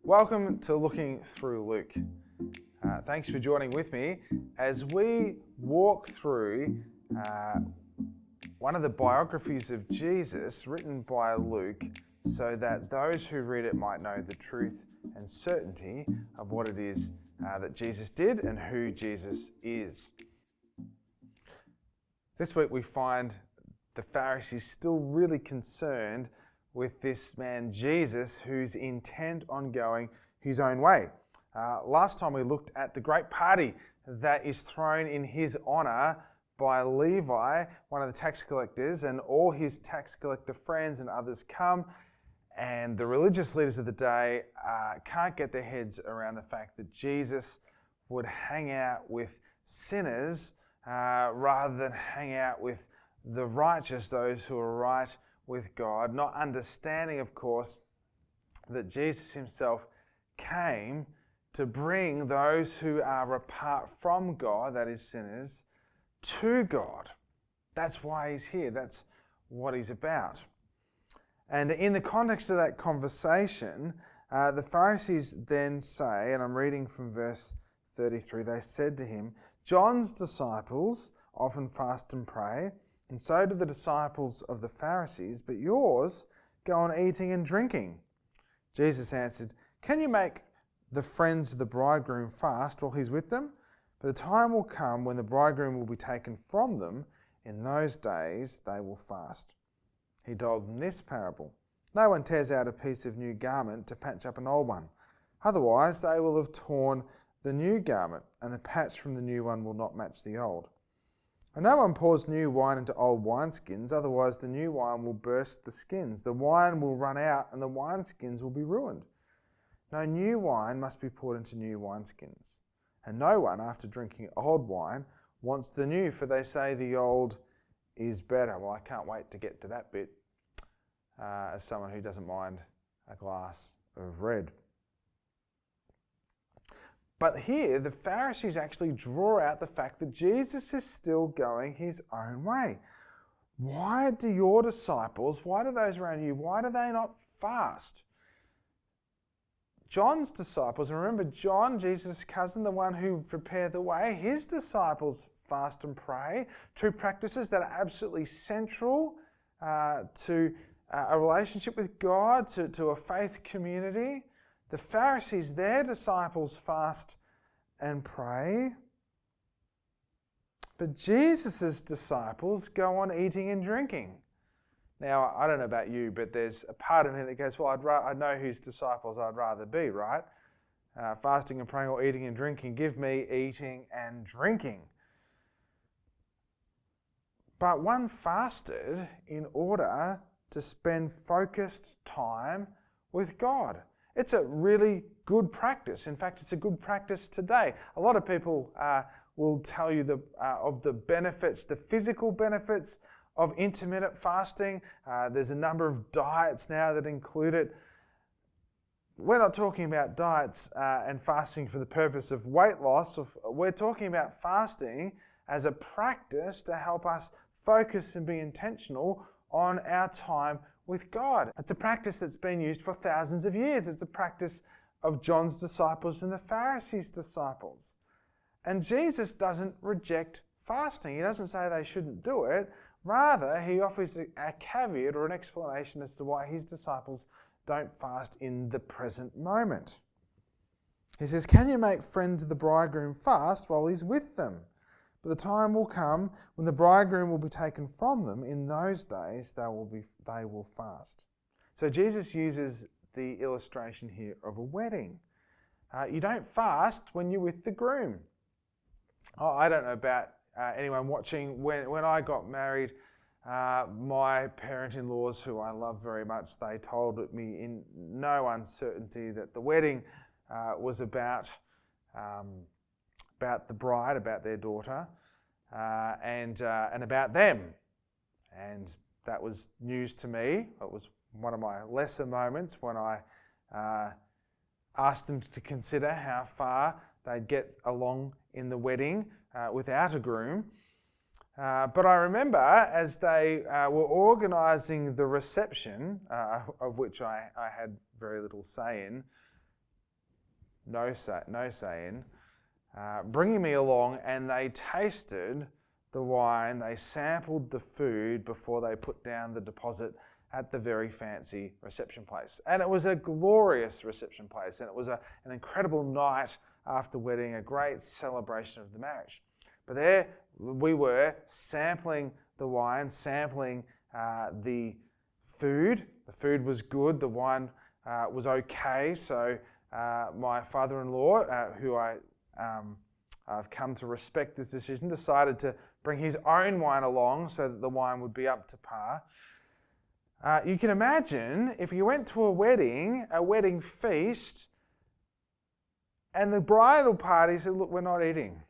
Welcome to Looking Through Luke. Thanks for joining with me as we walk through one of the biographies of Jesus written by Luke so that those who read it might know the truth and certainty of what it is that Jesus did and who Jesus is. This week we find the Pharisees still really concerned with this man Jesus who's intent on going his own way. Last time we looked at the great party that is thrown in his honour by Levi, one of the tax collectors, and all his tax collector friends and others come, and the religious leaders of the day can't get their heads around the fact that Jesus would hang out with sinners rather than hang out with the righteous, those who are right with God, not understanding, of course, that Jesus himself came to bring those who are apart from God, that is sinners, to God. That's why he's here. That's what he's about. And in the context of that conversation, the Pharisees then say, and I'm reading from verse 33, they said to him, "John's disciples often fast and pray, and so do the disciples of the Pharisees, but yours go on eating and drinking." Jesus answered, "Can you make the friends of the bridegroom fast while he's with them? But the time will come when the bridegroom will be taken from them. In those days they will fast." He told them this parable. "No one tears out a piece of new garment to patch up an old one. Otherwise they will have torn the new garment, and the patch from the new one will not match the old. And no one pours new wine into old wineskins, otherwise the new wine will burst the skins. The wine will run out and the wineskins will be ruined. No new wine must be poured into new wineskins. And no one, after drinking old wine, wants the new, for they say the old is better." Well, I can't wait to get to that bit as someone who doesn't mind a glass of red. But here, the Pharisees actually draw out the fact that Jesus is still going his own way. Why do your disciples, why do those around you, why do they not fast? John's disciples, and remember John, Jesus' cousin, the one who prepared the way, his disciples fast and pray, two practices that are absolutely central to a relationship with God, to a faith community. The Pharisees, their disciples fast and pray. But Jesus' disciples go on eating and drinking. Now, I don't know about you, but there's a part of me that goes, well, I know whose disciples I'd rather be, right? Fasting and praying or eating and drinking. Give me eating and drinking. But one fasted in order to spend focused time with God. It's a really good practice. In fact, it's a good practice today. A lot of people will tell you of the benefits, the physical benefits of intermittent fasting. There's a number of diets now that include it. We're not talking about diets and fasting for the purpose of weight loss. We're talking about fasting as a practice to help us focus and be intentional on our time with God. It's a practice that's been used for thousands of years. It's a practice of John's disciples and the Pharisees' disciples. And Jesus doesn't reject fasting. He doesn't say they shouldn't do it. Rather, he offers a caveat or an explanation as to why his disciples don't fast in the present moment. He says, "Can you make friends of the bridegroom fast while he's with them? But the time will come when the bridegroom will be taken from them. In those days they will fast." So Jesus uses the illustration here of a wedding. You don't fast when you're with the groom. I don't know about anyone watching. When I got married, my parent-in-laws, who I love very much, they told me in no uncertainty that the wedding was about the bride, about their daughter, and about them. And that was news to me. It was one of my lesser moments when I asked them to consider how far they'd get along in the wedding without a groom. But I remember as they were organising the reception, of which I had very little say in, no say in, bringing me along, and they tasted the wine, they sampled the food before they put down the deposit at the very fancy reception place. And it was a glorious reception place, and it was an incredible night after wedding, a great celebration of the marriage. But there we were, sampling the wine, sampling the food. The food was good, the wine was okay. So my father-in-law, who I've come to respect this decision, decided to bring his own wine along so that the wine would be up to par. You can imagine if you went to a wedding feast, and the bridal party said, look, we're not eating.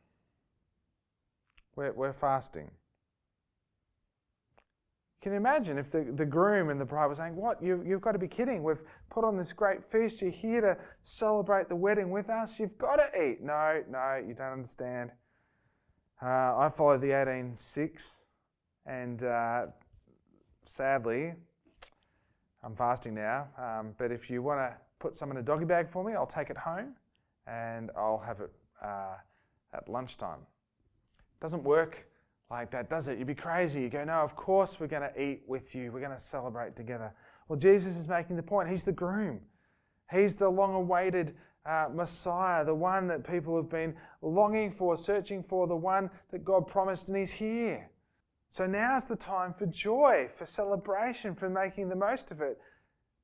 We're fasting. Can you imagine if the groom and the bride were saying, what, you've got to be kidding. We've put on this great feast. You're here to celebrate the wedding with us. You've got to eat. No, you don't understand. I follow the 18:6, and sadly, I'm fasting now. But if you want to put some in a doggy bag for me, I'll take it home and I'll have it at lunchtime. Doesn't work like that, does it? You'd be crazy. You go, no, of course we're going to eat with you. We're going to celebrate together. Well, Jesus is making the point. He's the groom. He's the long-awaited Messiah, the one that people have been longing for, searching for, the one that God promised, and he's here. So now's the time for joy, for celebration, for making the most of it,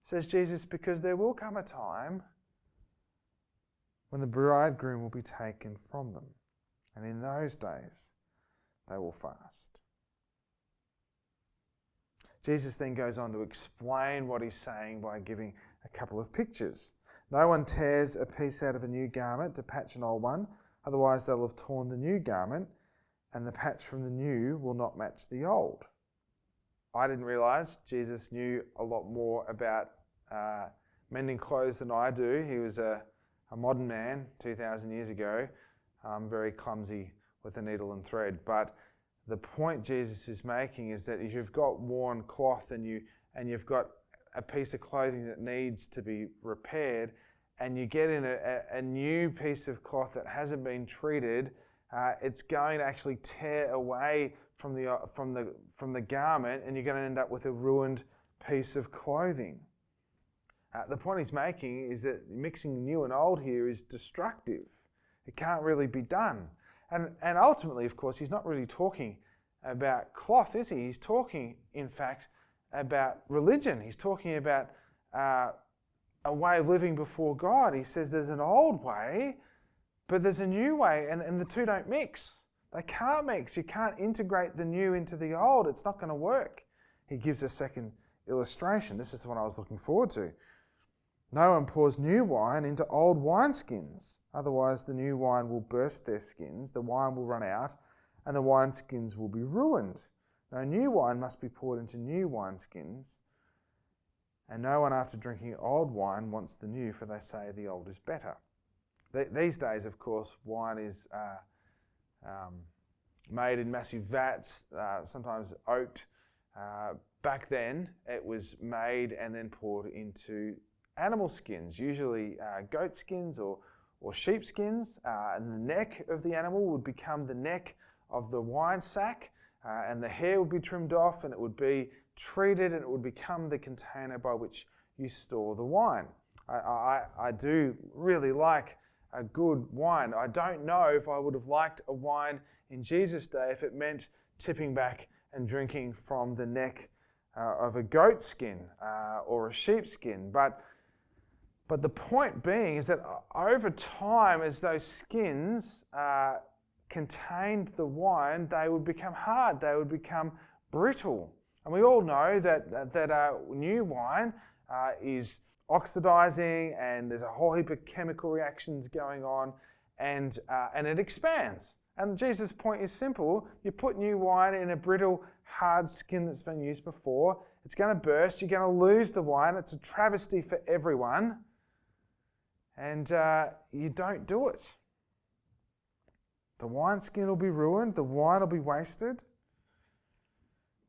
says Jesus, because there will come a time when the bridegroom will be taken from them. And in those days, they will fast. Jesus then goes on to explain what he's saying by giving a couple of pictures. No one tears a piece out of a new garment to patch an old one, otherwise they'll have torn the new garment, and the patch from the new will not match the old. I didn't realise Jesus knew a lot more about mending clothes than I do. He was a modern man 2,000 years ago, very clumsy with a needle and thread. But the point Jesus is making is that if you've got worn cloth and you've got a piece of clothing that needs to be repaired, and you get in a new piece of cloth that hasn't been treated, it's going to actually tear away from the garment, and you're going to end up with a ruined piece of clothing. The point he's making is that mixing new and old here is destructive. It can't really be done. And ultimately, of course, he's not really talking about cloth, is he? He's talking, in fact, about religion. He's talking about a way of living before God. He says there's an old way, but there's a new way, and the two don't mix. They can't mix. You can't integrate the new into the old. It's not going to work. He gives a second illustration. This is the one I was looking forward to. No one pours new wine into old wineskins. Otherwise, the new wine will burst their skins, the wine will run out, and the wineskins will be ruined. No, new wine must be poured into new wineskins. And no one after drinking old wine wants the new, for they say the old is better. These days, of course, wine is made in massive vats, sometimes oaked. Back then, it was made and then poured into animal skins, usually goat skins or sheep skins, and the neck of the animal would become the neck of the wine sack, and the hair would be trimmed off, and it would be treated, and it would become the container by which you store the wine. I do really like a good wine. I don't know if I would have liked a wine in Jesus' day if it meant tipping back and drinking from the neck of a goat skin or a sheep skin, but the point being is that over time, as those skins contained the wine, they would become hard, they would become brittle. And we all know that new wine is oxidizing, and there's a whole heap of chemical reactions going on, and it expands. And Jesus' point is simple. You put new wine in a brittle, hard skin that's been used before, it's going to burst, you're going to lose the wine. It's a travesty for everyone. And you don't do it. The wineskin will be ruined. The wine will be wasted.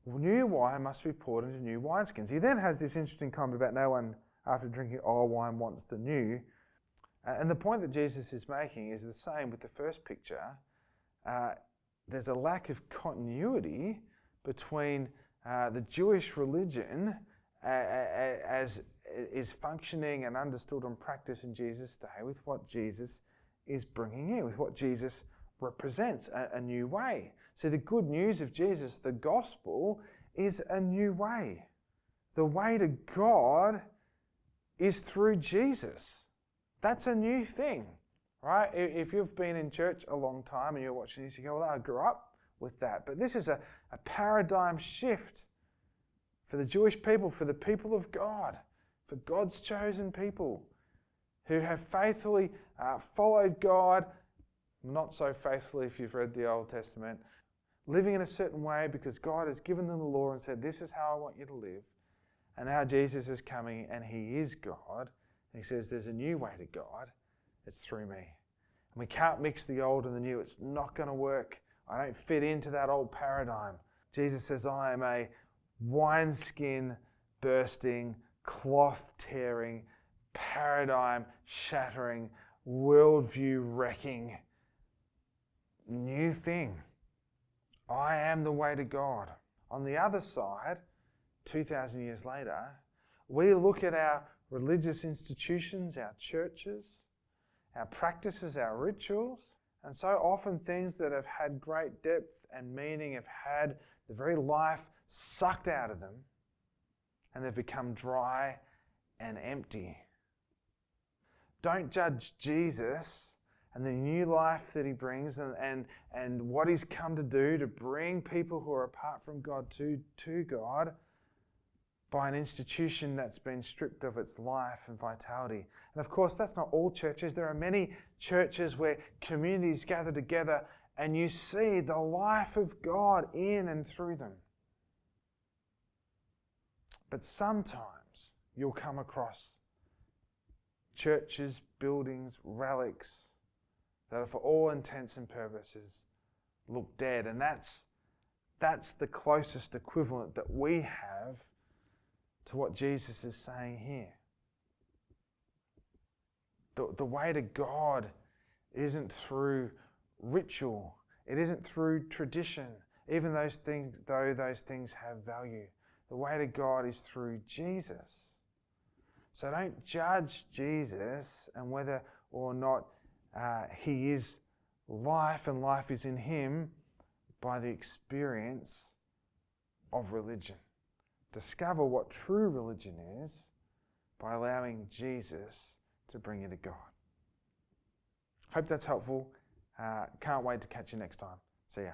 New wine must be poured into new wineskins. He then has this interesting comment about no one, after drinking old wine, wants the new. And the point that Jesus is making is the same with the first picture. There's a lack of continuity between the Jewish religion as is functioning and understood and practiced in Jesus' day with what Jesus is bringing in, with what Jesus represents, a new way. So the good news of Jesus, the gospel, is a new way. The way to God is through Jesus. That's a new thing, right? If you've been in church a long time and you're watching this, you go, well, I grew up with that. But this is a paradigm shift for the Jewish people, for the people of God, for God's chosen people who have faithfully followed God, not so faithfully if you've read the Old Testament, living in a certain way because God has given them the law and said, this is how I want you to live. And now Jesus is coming and he is God. And he says there's a new way to God. It's through me. And we can't mix the old and the new. It's not going to work. I don't fit into that old paradigm. Jesus says I am a wineskin bursting, cloth tearing, paradigm shattering, worldview wrecking new thing. I am the way to God. On the other side, 2,000 years later, we look at our religious institutions, our churches, our practices, our rituals, and so often things that have had great depth and meaning have had the very life sucked out of them, and they've become dry and empty. Don't judge Jesus and the new life that he brings and what he's come to do to bring people who are apart from God to God by an institution that's been stripped of its life and vitality. And of course, that's not all churches. There are many churches where communities gather together and you see the life of God in and through them. But sometimes you'll come across churches, buildings, relics that are for all intents and purposes look dead. And that's the closest equivalent that we have to what Jesus is saying here. The way to God isn't through ritual. It isn't through tradition, even though those things have value. The way to God is through Jesus. So don't judge Jesus and whether or not he is life and life is in him by the experience of religion. Discover what true religion is by allowing Jesus to bring you to God. Hope that's helpful. Can't wait to catch you next time. See ya.